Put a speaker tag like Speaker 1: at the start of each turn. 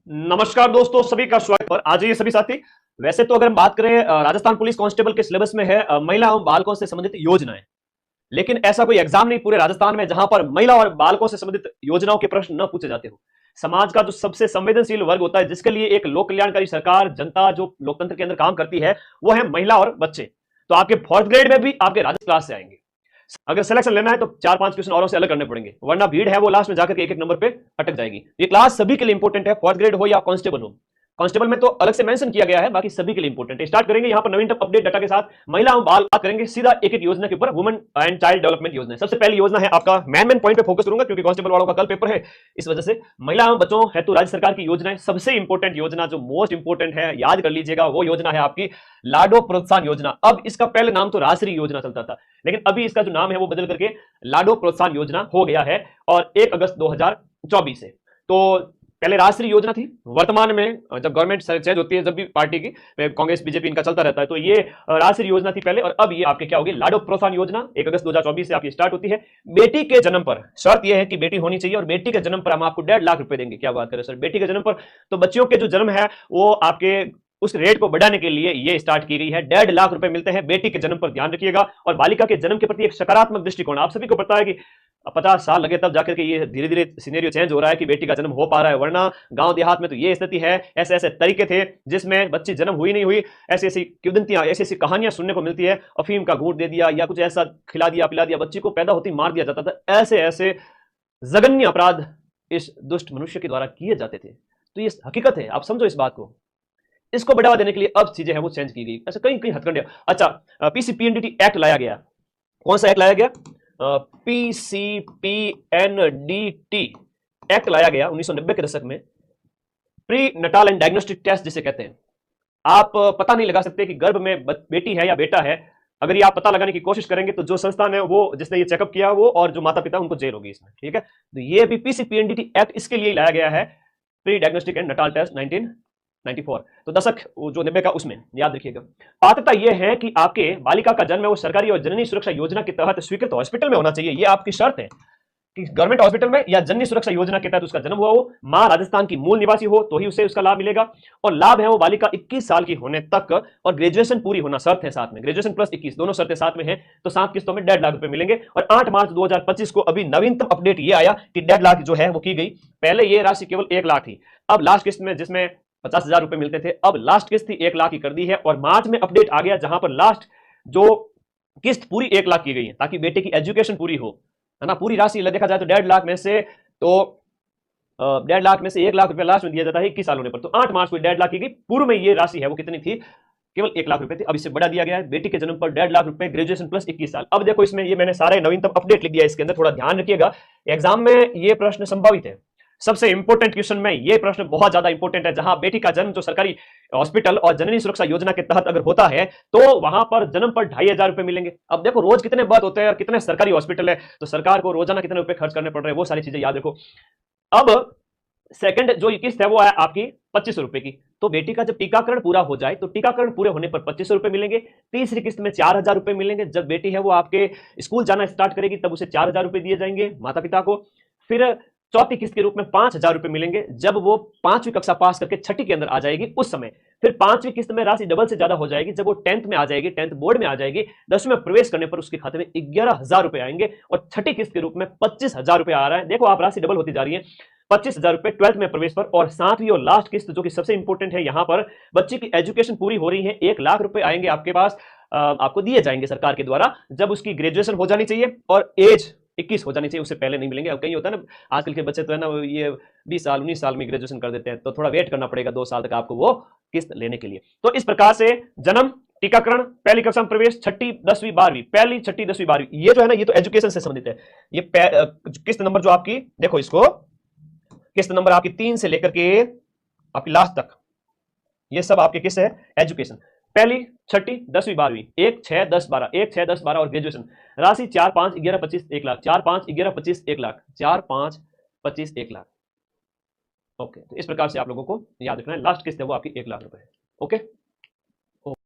Speaker 1: नमस्कार दोस्तों, सभी का स्वागत है। आज ये सभी साथी, वैसे तो अगर हम बात करें राजस्थान पुलिस कांस्टेबल के सिलेबस में है महिला एवं बालकों से संबंधित योजनाएं। लेकिन ऐसा कोई एग्जाम नहीं पूरे राजस्थान में जहां पर महिला और बालकों से संबंधित योजनाओं के प्रश्न न पूछे जाते हो। समाज का जो सबसे संवेदनशील वर्ग होता है, जिसके लिए एक लोक कल्याणकारी सरकार, जनता जो लोकतंत्र के अंदर काम करती है, वो है महिला और बच्चे। तो आपके फोर्थ ग्रेड में भी आपके राजस्व क्लास से आएंगे। अगर सिलेक्शन लेना है तो 4-5 क्वेश्चन औरों से अलग करने पड़ेंगे, वरना भीड़ है वो लास्ट में जाकर के एक-एक नंबर पे अटक जाएगी। ये क्लास सभी के लिए इंपॉर्टेंट है, फोर्थ ग्रेड हो या कांस्टेबल हो। कांस्टेबल में तो अलग से मेंशन किया गया है, बाकी सभी के लिए इंपॉर्टेंट है। स्टार्ट करेंगे यहाँ पर नवीनतम अपडेट डाटा के साथ। महिला और बाल बात करेंगे सीधा एक-एक योजना के ऊपर, वुमेन एंड चाइल्ड डेवलपमेंट योजना। सबसे पहली योजना है आपका, मेन पॉइंट पे फोकस करूंगा क्योंकि कांस्टेबल वालों का कल पेपर है, इस वजह से महिला एवं बच्चों हेतु राज्य सरकार की योजनाएं। सबसे इंपॉर्टेंट योजना जो मोस्ट इंपॉर्टेंट है, याद कर लीजिएगा, वो योजना है आपकी लाडो प्रोत्साहन योजना। अब इसका पहले नाम तो राजश्री योजना चलता था, लेकिन अभी इसका जो नाम है वो बदल करके लाडो प्रोत्साहन योजना हो गया है, और 1 अगस्त 2024 से। तो पहले राजश्री योजना थी, वर्तमान में जब गवर्नमेंट चेंज होती है, जब भी पार्टी की, कांग्रेस बीजेपी इनका चलता रहता है, तो ये राजश्री योजना थी पहले, और अब ये आपके क्या होगी, लाडो प्रोत्साहन योजना 1 अगस्त 2024 से आपकी स्टार्ट होती है। बेटी के जन्म पर शर्त यह है कि बेटी होनी चाहिए, और बेटी के जन्म पर हम आपको 1.5 लाख रुपए देंगे। क्या बात करें सर, बेटी के जन्म पर। तो बच्चियों के जो जन्म है वो आपके उस रेट को बढ़ाने के लिए ये स्टार्ट की गई है। 1.5 लाख रुपए मिलते हैं बेटी के जन्म पर, ध्यान रखिएगा। और बालिका के जन्म के प्रति एक सकारात्मक दृष्टिकोण। आप सभी को पता है कि 50 साल लगे तब जाकर के ये धीरे धीरे सिनेरियो चेंज हो रहा है कि बेटी का जन्म हो पा रहा है, वरना गांव देहात में तो ये स्थिति है। ऐसे ऐसे तरीके थे जिसमें बच्ची जन्म हुई नहीं हुई, ऐसी ऐसी किंवदंतियां, ऐसी ऐसी कहानियां सुनने को मिलती है। अफीम का घूंट दे दिया या कुछ ऐसा खिला दिया पिला दिया, बच्ची को पैदा होती मार दिया जाता था। ऐसे ऐसे जघन्य अपराध इस दुष्ट मनुष्य के द्वारा किए जाते थे। तो ये हकीकत है, आप समझो इस बात को। इसको बढ़ावा देने के लिए अब चीजें हैं वो चेंज की गई। ऐसे कई कई हथकंडे। अच्छा, पीसीपीएनडीटी एक्ट लाया गया। कौन सा एक्ट लाया गया? पीसीपीएनडीटी एक्ट लाया गया 1990 के दशक में। Prenatal and diagnostic test जिसे कहते हैं। आप पता नहीं लगा सकते कि गर्भ में बेटी है या बेटा है। अगर ये आप पता लगाने की कोशिश करेंगे तो जो संस्थान है वो जिसने ये चेकअप किया वो और जो माता पिता उनको जेल होगी इसमें, ठीक है। तो ये भी पीसीपीएनडीटी एक्ट इसके लिए लाया गया है, pre diagnostic and natal test 1994। तो दशक जो 90 का, उसमें याद रखिएगा। पात्रता यह है कि आपके बालिका का जन्म है वो सरकारी और जननी सुरक्षा योजना के तहत स्वीकृत हॉस्पिटल में होना चाहिए। ये आपकी शर्त है कि गवर्नमेंट हॉस्पिटल में या जननी सुरक्षा योजना के तहत उसका जन्म हुआ हो, मां राजस्थान की मूल निवासी हो तो ही उसे उसका लाभ मिलेगा। और लाभ है वो बालिका 21 साल की होने तक, और ग्रेजुएशन पूरी होना शर्त है साथ में, ग्रेजुएशन प्लस 21 दोनों शर्तें साथ में है। तो 7 किस्तों में 1.5 लाख रुपए मिलेंगे। और 8 मार्च 2025 को अभी नवीनतम अपडेट ये आया कि 1.5 लाख जो है वो की गई। पहले ये राशि केवल 1 लाख थी, अब लास्ट किस्त में जिसमें 50,000 रुपए मिलते थे, अब लास्ट किस्त थी 1 लाख की कर दी है। और मार्च में अपडेट आ गया जहां पर लास्ट जो किस्त पूरी 1 लाख की गई है, ताकि बेटे की एजुकेशन पूरी हो, है ना। पूरी राशि देखा जाए तो 1.5 लाख में से, तो 1.5 लाख में से 1 लाख रुपए लास्ट में दिया जाता है 21 साल होने पर। तो 8 मार्च को 1.5 लाख की गई। पूर्व में ये राशि है वो कितनी थी? केवल 1 लाख रुपए थी। अब इससे बढ़ा दिया गया है, बेटी के जन्म पर 1.5 लाख रुपए, ग्रेजुएशन प्लस 21 साल। अब देखो इसमें ये मैंने सारे नवीनतम अपडेट लिख दिया, इसके अंदर थोड़ा ध्यान रखिएगा। एग्जाम में ये प्रश्न संभावित है। सबसे इंपॉर्टेंट क्वेश्चन में ये प्रश्न बहुत ज्यादा इंपॉर्टेंट है, जहां बेटी का जन्म जो सरकारी हॉस्पिटल और जननी सुरक्षा योजना के तहत अगर होता है तो वहां पर जन्म पर 2,500 रुपए मिलेंगे। अब देखो रोज कितने बर्थ होते हैं और कितने सरकारी हॉस्पिटल है, तो सरकार को रोजाना कितने रुपए खर्च करने पड़ रहे हैं, वो सारी चीजें याद रखो। अब सेकंड जो किस्त है वो है आपकी 25 रुपए की। तो बेटी का जब टीकाकरण पूरा हो जाए तो टीकाकरण पूरे होने पर 25 रुपए मिलेंगे। तीसरी किस्त में 4,000 रुपए मिलेंगे। जब बेटी है वो आपके स्कूल जाना स्टार्ट करेगी तब उसे 4,000 रुपए दिए जाएंगे माता पिता को। फिर चौथी किस्त के रूप में 5,000 रुपए मिलेंगे जब वो 5वीं कक्षा पास करके 6ठी के अंदर आ जाएगी उस समय। फिर 5वीं किस्त में राशि डबल से ज्यादा हो जाएगी जब वो 10th में आ जाएगी, 10th बोर्ड में आ जाएगी। 10वीं में प्रवेश करने पर उसके खाते में 11,000 रुपए आएंगे, और 6ठी किस्त के रूप में 25,000 रुपए आ रहा है। देखो आप राशि डबल होती जा रही है। 25,000 रुपए 12th में प्रवेश पर। और 7वीं और लास्ट किस्त जो कि सबसे इंपॉर्टेंट है, यहां पर बच्चे की एजुकेशन पूरी हो रही है, 1 लाख रुपए आएंगे आपके पास, आपको दिए जाएंगे सरकार के द्वारा, जब उसकी ग्रेजुएशन हो जानी चाहिए और एज 21 हो जानी चाहिए, उससे पहले नहीं मिलेंगे। अब कहीं होता है ना, आजकल के बच्चे तो है ना, ये 20 साल 19 साल में ग्रेजुएशन कर देते हैं, तो थोड़ा वेट करना पड़ेगा 2 साल तक आपको वो किस्त लेने के लिए। तो इस प्रकार से जन्म, टीकाकरण, पहली कक्षा में प्रवेश, 6ठी 10वीं 12वीं, पहली 6ठी 10वीं 12वीं, ये जो है ना, ये तो एजुकेशन से संबंधित है। ये किस्त नंबर जो आपकी, देखो इसको, किस्त नंबर आपकी 3 से लेकर के आपकी लास्ट तक, ये सब आपके किस है? एजुकेशन। पहली 6ठी 10वीं 12वीं, 1 6 10 12, 1 6 10 12, और ग्रेजुएशन। राशि 4 5 11 25 1 लाख, 4 5 11 25 1 लाख, 4 5 25 1 लाख। ओके, तो इस प्रकार से आप लोगों को याद रखना है। लास्ट किस्त है वो आपकी 1 लाख रुपए है। ओके।